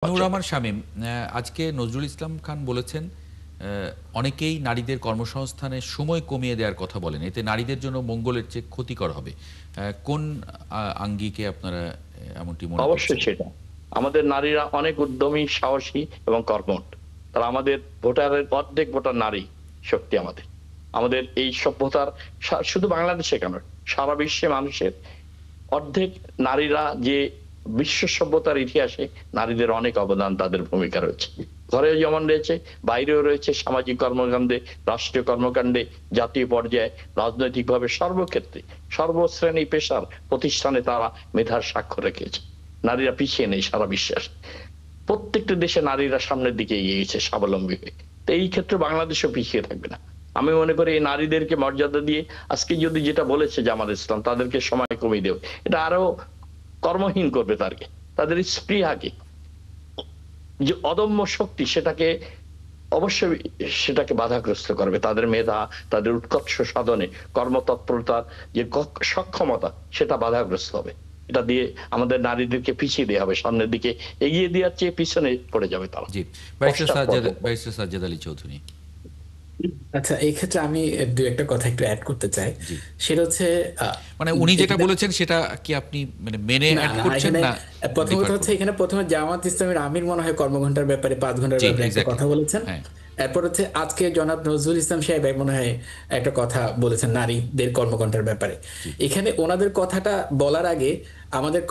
নূর বাচ্চাটা। রহমান শামীম, আজকে নজরুল ইসলাম খান বলেছেন অনেকেই নারীদের কর্মসংস্থানের সময় কমিয়ে দেওয়ার কথা বলেন, এতে নারীদের জন্য মঙ্গলের চেয়ে ক্ষতিকর হবে। কোন আঙ্গিকে আপনারা এমনটি মনে অবশ্যই করছেন? সেটা। আমাদের নারীরা অনেক উদ্যমী, সাহসী এবং কর্মঠ। তারা আমাদের ভোটারের অর্ধেক ভোটার নারী শক্তি আমাদের। আমাদের এই সভ্যতার শুধু বাংলাদেশে কেন, সারা বিশ্বে মানুষের অর্ধেক নারীরা যে বিশ্ব সভ্যতার ইতিহাসে নারীদের অনেক অবদান, তাদের ভূমিকা রয়েছে। ঘরেও যেমন রয়েছে, বাইরেও রয়েছে, সামাজিক কর্মকাণ্ডে, রাষ্ট্রীয় কর্মকাণ্ডে, জাতীয় পর্যায়ে, রাজনৈতিকভাবে, সর্বক্ষেত্রে, সর্বশ্রেণী পেশার প্রতিষ্ঠানে তারা মেধার স্বাক্ষর রেখেছে। নারীরা পিছিয়ে নেই সারা বিশ্বের প্রত্যেকটা দেশে। নারীরা সামনের দিকে এগিয়ে গেছে স্বাবলম্বী হয়ে। তো এই ক্ষেত্রে বাংলাদেশও পিছিয়ে থাকবে না। আমি মনে করি এই নারীদেরকে মর্যাদা দিয়ে আজকে যদি যেটা বলেছে জামাত ইসলাম, তাদেরকে সময় কমিয়ে দেবে, এটা আরো কর্মহীন করবে তাদেরকে, তাদের স্পৃহাকে, যে অদম্য শক্তি সেটাকে অবশ্যই সেটাকে বাধাগ্রস্ত করবে। তাদের মেধা, তাদের উৎকর্ষ সাধনে, কর্মতৎপরতার যে সক্ষমতা, সেটা বাধাগ্রস্ত হবে। এটা দিয়ে আমাদের নারীদেরকে পিছিয়ে দেওয়া হবে, সামনের দিকে এগিয়ে দেওয়ার চেয়ে পিছনে পড়ে যাবে তারা, জি, ব্যারিস্টার পশ্চাৎপদ। সাজ্জাদ আলী চৌধুরী। আচ্ছা, এই ক্ষেত্রে আমি দু একটা কথা একটু অ্যাড করতে চাই। জি, সেটা হচ্ছে আহ, মানে উনি যেটা এখানে বলেছেন সেটা কি আপনি মানে মেনে না অ্যাড না করছেন এখানে না প্রথম কথা ডিফার হচ্ছে, করবেন? এখানে প্রথমে জামাত ইসলামের আমির মনে হয় কর্মঘন্টার ব্যাপারে 5 ঘন্টার জি, ব্যাপারে একটা এক্স্যাক্টলি। কথা বলেছেন। হ্যাঁ, এরপর হচ্ছে আজকে জনাব নজরুল ইসলাম সাহেব মনে হয় একটা কথা বলেছেন নারীদের কর্মঘন্টার ব্যাপারে। জি, এখানে ওনাদের কথাটা বলার আগে আমাদের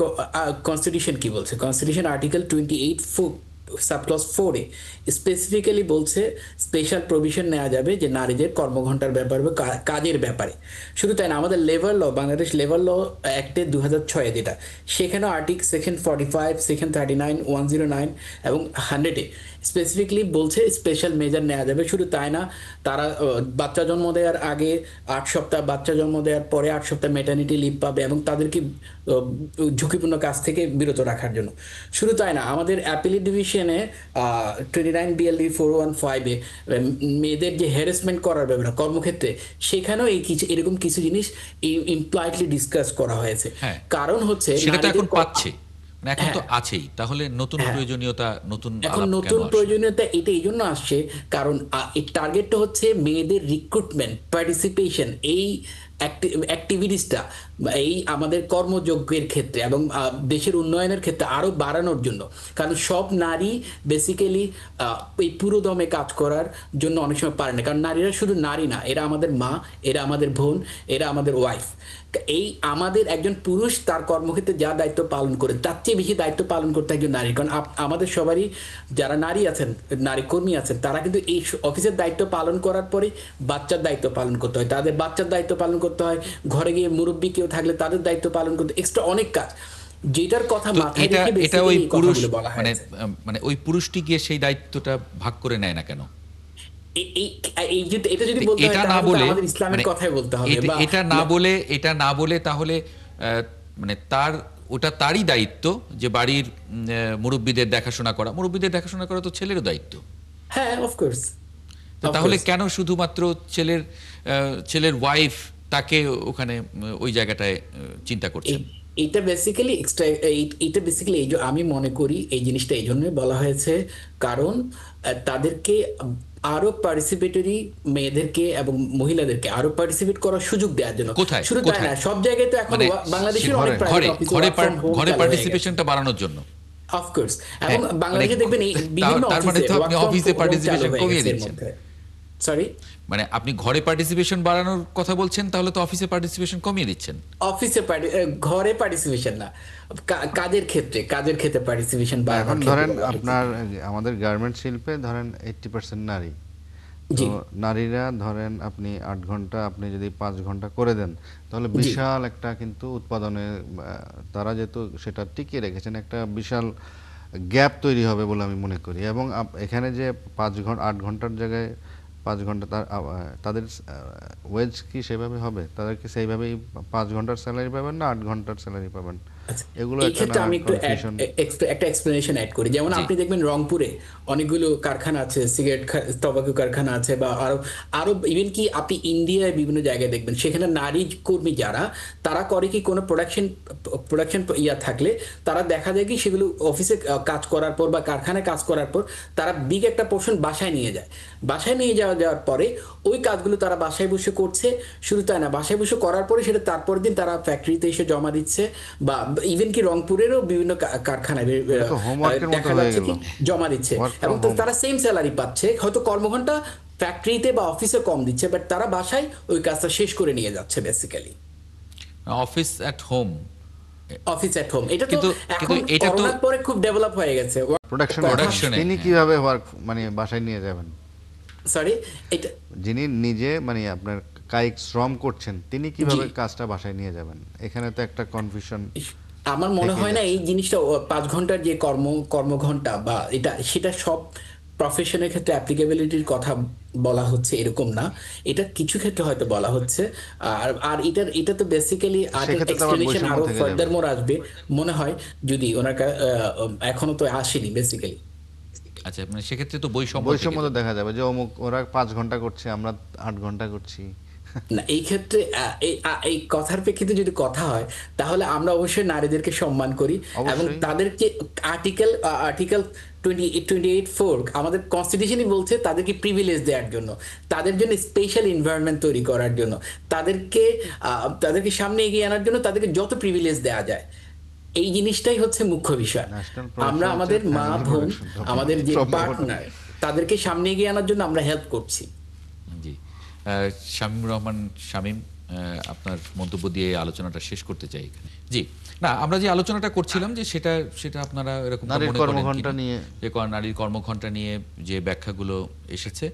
কনস্টিটিউশন কি বলছে? কনস্টিটিউশন আর্টিকেল 28 সাবক্লজ 4 এ স্পেসিফিক্যালি বলছে স্পেশাল প্রভিশন নেওয়া যাবে যে নারীদের কর্মঘন্টার ব্যাপারে বা কাজের ব্যাপারে। শুধু তাই না, আমাদের labour law, Bangladesh labour law অ্যাক্টে 2006 যেটা, সেখানেও আর্টিকেল সেকশন 45, সেকশন 39, 109 এবং 100-এ স্পেসিফিকলি বলছে স্পেশাল মেজার নেওয়া যাবে। শুধু তাই না, তারা বাচ্চা জন্ম দেওয়ার আগে 8 সপ্তাহ, বাচ্চা জন্ম দেওয়ার পরে 8 সপ্তাহ মেটার্নিটি লিভ পাবে এবং তাদেরকে ঝুঁকিপূর্ণ কাজ থেকে বিরত রাখার জন্য। শুধু তাই না, আমাদের অ্যাপিলেট ডিভিশনে 29 BLD 415-এ মেয়েদের যে হ্যারাসমেন্ট করার ব্যাপারে কর্মক্ষেত্রে, সেখানেও এই কিছু এরকম কিছু জিনিস ইমপ্লয়েডলি ডিসকাস করা হয়েছে। হ্যাঁ, কারণ হচ্ছে সেটা তো নারীদের এখন পাচ্ছে, মানে এখন তো হ্যাঁ, আছেই, তাহলে নতুন হ্যাঁ, প্রয়োজনীয়তা, নতুন এখন আলাপ কেন নতুন আসলো? প্রয়োজনীয়তা এটা এই জন্য আসছে কারণ এই টার্গেটটা হচ্ছে মেয়েদের রিক্রুটমেন্ট, পার্টিসিপেশন, এই অ্যাক্টিভিটিসটা এই আমাদের কর্মযজ্ঞের ক্ষেত্রে এবং দেশের উন্নয়নের ক্ষেত্রে আরো বাড়ানোর জন্য। কারণ সব নারী বেসিক্যালি এই পুরোদমে কাজ করার জন্য অনেক সময় পারে না। কারণ নারীরা শুধু নারী না, এরা আমাদের মা, এরা আমাদের বোন, এরা আমাদের ওয়াইফ। এই আমাদের একজন পুরুষ তার কর্মক্ষেত্রে যা দায়িত্ব পালন করে, তার চেয়ে বেশি দায়িত্ব পালন করতে একজন নারী। কারণ আমাদের সবারই যারা নারী আছেন, নারী কর্মী আছেন, তারা কিন্তু এই অফিসের দায়িত্ব পালন করার পরে বাচ্চার দায়িত্ব পালন করতে হয়, তাদের বাচ্চার দায়িত্ব পালন করতে হয়, ঘরে গিয়ে মুরব্বী কেউ থাকলে তাদের দায়িত্ব পালন করতে, এক্সট্রা অনেক কাজ, যেটার কথা তো মাথায় এটা রেখে এটা ওই বেসিক্যালি এই পুরুষ, কথাগুলো বলা মানে হয়েছে। মানে ওই পুরুষটি গিয়ে সেই দায়িত্বটা ভাগ করে নেয় না কেন? এই এই এই যে এটা যদি তো বলতে হয় এটা না তাহলে তো বলে, আমাদের ইসলামের মানে কথাই বলতে হবে। এটা বা এটা না বলে তাহলে মানে ওটা তারই দায়িত্ব যে বাড়ির মুরব্বিদের দেখাশোনা করা। মুরব্বিদের দেখাশোনা করা তো ছেলেরও দায়িত্ব। হ্যাঁ, অফকোর্স, তো তাহলে অফকোর্স। কেন শুধুমাত্র ছেলের ওয়াইফ তাকে ওখানে ওই জায়গাটায় চিন্তা করছেন? এটা বেসিক্যালি এক্সট্রা, এটা বেসিক্যালি এই যে আমি মনে করি এই জিনিসটা এই জন্যই বলা হয়েছে কারণ তাদেরকে আরো পার্টিসিপেটরি, মেয়েদেরকে এবং মহিলাদেরকে আরো পার্টিসিপেট করার সুযোগ দেওয়ার জন্য। কোথায় শুধু তাই না, কোথায় সব জায়গায় তো এখন মানে বাংলাদেশের ঘরে অনেক প্রাইভেট ঘরে অফিসে ঘরে ওয়ার্ক ফ্রম হোম ঘরে চালু হয়ে গেছে। পার্টিসিপেশনটা বাড়ানোর জন্য? অফকোর্স। এবং হ্যাঁ, মানে বাংলাদেশে দেখবেন এই বিভিন্ন তার মানে অফিসে তো ওয়ার্ক আপনি ফ্রম অফিসে হোম চালু পার্টিসিপেশন হয়ে কমিয়ে গেছে এর দিচ্ছেন। মধ্যে। সরি, মানে আপনি ঘরে পার্টিসিপেশন বাড়ানোর কথা বলছেন, তাহলে তো অফিসে পার্টিসিপেশন কমিয়ে দিচ্ছেন। অফিসে ঘরে পার্টিসিপেশন না, কাজের ক্ষেত্রে পার্টিসিপেশন না, এখন বাড়ানোর ক্ষেত্রে ধরেন বলা হয়েছে। আপনার আমাদের গার্মেন্ট শিল্পে ধরেন 80% নারী। তো জি, নারীরা ধরেন আপনি 8 ঘন্টা, আপনি যদি 5 ঘন্টা করে দেন, তাহলে জি, বিশাল একটা কিন্তু উৎপাদনে তারা যেহেতু সেটা টিকিয়ে রেখেছেন, একটা বিশাল গ্যাপ তৈরি হবে বলে আমি মনে করি। এবং এখানে যে 5 ঘন্টা 8 ঘন্টার জায়গায় 5 ঘন্টা, তাদের ওয়েজ কি সেভাবে হবে? তাদের কি সেইভাবেই 5 ঘন্টার স্যালারি পাবেন না 8 ঘন্টার স্যালারি পাবেন? আচ্ছা, এগুলো এই একটা ক্ষেত্রে আমি একটু কনফিউশন। একটা এক্সপ্লেনেশন অ্যাড করি। যেমন জি। আপনি দেখবেন রংপুরে অনেকগুলো কারখানা আছে, সিগারেট টবাকো কারখানা আছে, বা আরো আরো ইভেন কি আপনি ইন্ডিয়ায় বিভিন্ন জায়গায় দেখবেন সেখানে নারী কর্মী যারা, তারা করে কি কোনো প্রোডাকশন ইয়া থাকলে তারা দেখা যায় কি সেগুলো অফিসে কাজ করার পর বা কারখানায় কাজ করার পর তারা বিগ একটা পোর্শন বাসায় নিয়ে যায়। বাসায় নিয়ে যাওয়ার পরে ওই কাজগুলো তারা বাসায় বসে করছে। শুধু তাই না, বাসায় বসে করার পরে সেটা তারপর দিন তারা ফ্যাক্টরিতে এসে জমা দিচ্ছে, বা ইভেন কি রংপুরেরও বিভিন্ন কারখানায় এটা তো হোমওয়ার্কের মতো দেখা হয়ে যাচ্ছে গেল, কি জমা দিচ্ছে, ওয়ার্ক এবং ফ্রম হোম। তারা সেম স্যালারি পাচ্ছে, হয়তো কর্মঘন্টা ফ্যাক্টরিতে বা অফিসে কম দিচ্ছে, বাট তারা বাসায় ওই কাজটা শেষ করে নিয়ে যাচ্ছে basically. Office at home, office at home, এটা তো কিন্তু এখন এটা তো করোনার পরে খুব ডেভেলপ হয়ে গেছে। Production-এ, তিনি হ্যাঁ। কিভাবে ওয়ার্ক মানে বাসায় নিয়ে যাবেন? সরি, এটা যিনি নিজে মানে আপনার কায়িক শ্রম করছেন তিনি কিভাবে জি। কাজটা বাসায় নিয়ে যাবেন? এখানে তো একটা কনফিউশন আমার মনে থেকে হয় না এই যাচ্ছে। জিনিসটা 5 ঘন্টার যে কর্মঘন্টা বা সেটা সব প্রফেশনের ক্ষেত্রে অ্যাপ্লিকেবিলিটির কথা বলা হচ্ছে এরকম না। এটা কিছু ক্ষেত্রে হয়তো বলা হচ্ছে। আর আর এটা তো বেসিক্যালি আর সেক্ষেত্রে তো আবার এক্সপ্লেনেশন বৈষম্য আরো থেকে যাবে। ফার্দার মোর আসবে মনে হয়, যদি ওনার এখনো তো আসেনি বেসিক্যালি। আচ্ছা, মানে সেক্ষেত্রে তো বৈষম্য থেকে বৈষম্য তো যাবে। দেখা যাবে যে অমুক ওরা 5 ঘন্টা করছে, আমরা 8 ঘন্টা করছি। না, এই ক্ষেত্রে এই কথার প্রেক্ষিতে যদি কথা হয় তাহলে আমরা অবশ্যই নারীদেরকে সম্মান করি, এবং অবশ্যই। তাদেরকে আর্টিকেল 28(4) আমাদের কনস্টিটিউশনই বলছে তাদেরকে প্রিভিলেজ দেওয়ার জন্য, তাদের জন্য স্পেশাল এনভায়রনমেন্ট তৈরি করার জন্য, তাদেরকে সামনে এগিয়ে আনার জন্য তাদেরকে যত প্রিভিলেজ দেওয়া যায়। এই জিনিসটাই হচ্ছে মুখ্য বিষয়। ন্যাশনাল আমরা প্রোডাকশন হচ্ছে আমাদের মা ফ্যামিলি বোন, প্রোডাকশন, আমাদের যে সম্ভবত। পার্টনার, তাদেরকে সামনে এগিয়ে আনার জন্য আমরা হেল্প করছি। জি। শামীমুর রহমান শামীম, আপনার মন্তব্য দিয়ে এই আলোচনাটা শেষ করতে চাই এখানে। জি, না আমরা যে আলোচনাটা করছিলাম যে সেটা আপনারা এরকম নারীর মনে করেন কর্মঘণ্টা কিনা? নিয়ে। যে নারীর কর্মঘণ্টা নিয়ে যে ব্যাখ্যাগুলো এসেছে,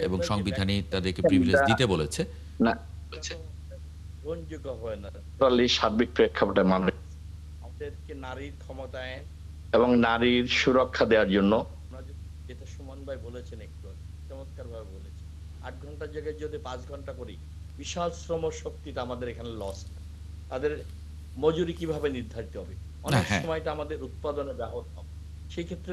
এবং সংবিধানই তাদেরকে প্রিভিলেজ দিতে বলেছে। না, গ্রহণযোগ্য হয় না সার্বিক প্রেক্ষাপটে মানুষ আমাদেরকে নারীর ক্ষমতায়ন এবং নারীর সুরক্ষা দেওয়ার জন্য, যেটা সুমন ভাই বলেছেন একটু চমৎকার ভাবে বলেছেন, 8 ঘন্টার জায়গায় যদি 5 ঘন্টা করি, বিশাল শ্রম শক্তিটা আমাদের এখানে লস। তাদের মজুরি কিভাবে নির্ধারিত হবে, অনেক হ্যাঁ। সময়টা আমাদের উৎপাদনে ব্যাহত হবে। সেই ক্ষেত্রে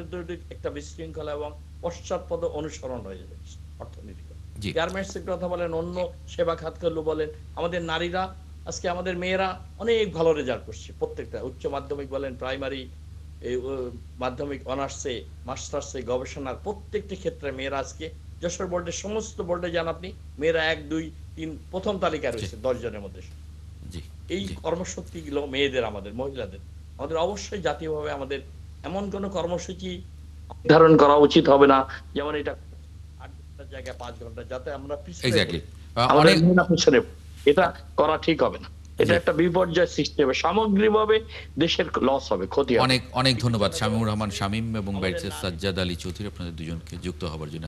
একটা বিশৃঙ্খলা এবং পশ্চাৎপদ অনুসরণ হয়ে যাবে অর্থনীতি। জি। গার্মেন্টস এর কথা বলেন, অন্য সেবা খাতগুলো বলেন, আমাদের নারীরা আজকে, আমাদের মেয়েরা অনেক ভালো রেজাল্ট করছে প্রত্যেকটা, উচ্চ মাধ্যমিক বলেন, প্রাইমারি, মাধ্যমিক, অনার্সে, মাস্টার্সে, গবেষণার প্রত্যেকটি ক্ষেত্রে মেয়েরা আজকে যশোর বোর্ডের সমস্ত বোর্ডে যান আপনি, মেয়েরা 1, 2, 3 প্রথম তালিকায় রয়েছে 10 জনের মধ্যে। জি। এই কর্মশক্তি গুলো মেয়েদের, আমাদের মহিলাদের, আমাদের অবশ্যই জাতীয়ভাবে আমাদের এমন কোন কর্মসূচি নির্ধারণ করা উচিত হবে না যেমন এটা 8 ঘন্টার জায়গায় 5 ঘন্টা, যাতে আমরা পিছনে এক্স্যাক্টলি। পড়ি। আমাদের মহিলা পিছনে পড়ি। এটা করা ঠিক হবে না। এটা একটা বিপর্যয় সৃষ্টি হবে, সামগ্রিকভাবে দেশের লস হবে, ক্ষতি হবে। অনেক অনেক ধন্যবাদ শামীমুর রহমান শামীম এবং ব্যারিস্টার সাজ্জাদ আলী চৌধুরী, আপনাদের দুজনকে যুক্ত হবার জন্য।